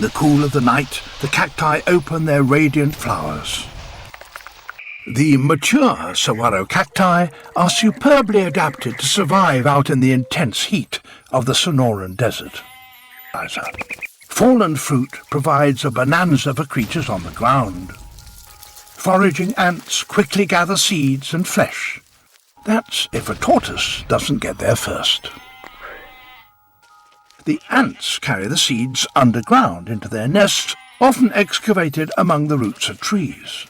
In the cool of the night, the cacti open their radiant flowers. The mature saguaro cacti are superbly adapted to survive out in the intense heat of the Sonoran Desert. Fallen fruit provides a bonanza for creatures on the ground. Foraging ants quickly gather seeds and flesh. That's if a tortoise doesn't get there first. The ants carry the seeds underground into their nests, often excavated among the roots of trees.